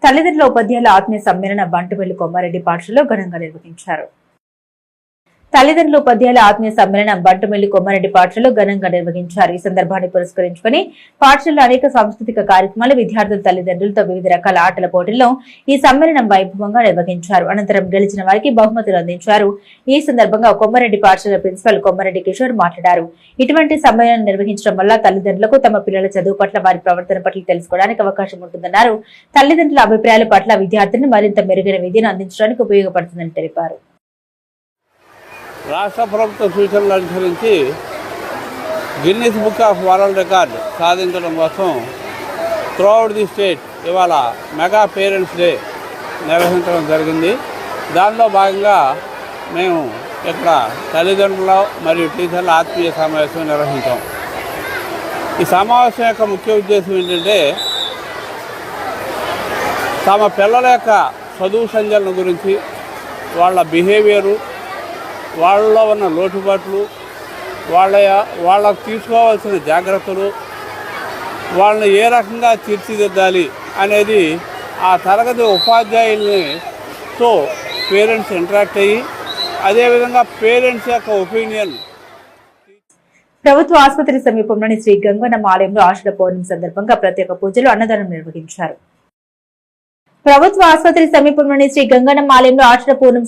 తల్లిదండ్రుల ఉపాధ్యాయుల ఆత్మీయ సమ్మేళన బంటువెల్లి కొమ్మారెడ్డి పాఠశాలలో ఘనంగా నిర్వహించారు. తల్లిదండ్రుల ఉపాధ్యాయుల ఆత్మీయ సమ్మేళనం బంటుమిల్లి కొమ్మారెడ్డి పాఠశాలలో ఘనంగా నిర్వహించారు. ఈ సందర్భాన్ని పురస్కరించుకుని పాఠశాలలో అనేక సాంస్కృతిక కార్యక్రమాలు, విద్యార్థుల తల్లిదండ్రులతో వివిధ రకాల ఆటల పోటీల్లో ఈ సమ్మేళనం వైభవంగా నిర్వహించారు. అనంతరం గెలిచిన వారికి బహుమతులు అందించారు. ఈ సందర్భంగా కొమ్మారెడ్డి పాఠశాల ప్రిన్సిపల్ కొమ్మారెడ్డి కిషోర్ మాట్లాడారు. ఇటువంటి సమ్మేళనం నిర్వహించడం వల్ల తల్లిదండ్రులకు తమ పిల్లల చదువు పట్ల, వారి ప్రవర్తన పట్ల తెలుసుకోవడానికి అవకాశం ఉంటుందన్నారు. తల్లిదండ్రుల అభిప్రాయాల పట్ల విద్యార్థులను మరింత మెరుగైన విద్యను అందించడానికి ఉపయోగపడుతుందని తెలిపారు. రాష్ట్ర ప్రభుత్వ సూచనలు అనుసరించి Guinness book of world record సాధించడం కోసం త్రూఅవుట్ ది స్టేట్ ఇవాళ మెగా పేరెంట్స్ డే నిర్వహించడం జరిగింది. దానిలో భాగంగా మేము ఇక్కడ తల్లిదండ్రుల మరియు టీచర్ల ఆత్మీయ సమావేశం నిర్వహించాం. ఈ సమావేశం యొక్క ముఖ్య ఉద్దేశం ఏంటంటే తమ పిల్లల యొక్క చదువు సంచలనం గురించి, వాళ్ళ బిహేవియరు, వాళ్ళలో ఉన్న లోటుపాట్లు, వాళ్ళకు తీసుకోవాల్సిన జాగ్రత్తలు, వాళ్ళని ఏ రకంగా తీర్చిదిద్దాలి అనేది ఆ తరగతి ఉపాధ్యాయులతో పేరెంట్స్ ఇంటరాక్ట్ అయ్యి, అదేవిధంగా పేరెంట్స్ యొక్క ఒపీనియన్. ప్రభుత్వ ఆసుపత్రి సమీపంలోని శ్రీ గంగన్నమ్మ ఆలయంలో ఆషాఢ పౌర్ణమి సందర్భంగా ప్రత్యేక పూజలు, అన్నదానం నిర్వహించారు. ప్రభుత్వ ఆసుపత్రి సమీపంలోని శ్రీ గంగన్నమ్మ ఆలయంలో ఆషాఢ పౌర్ణమి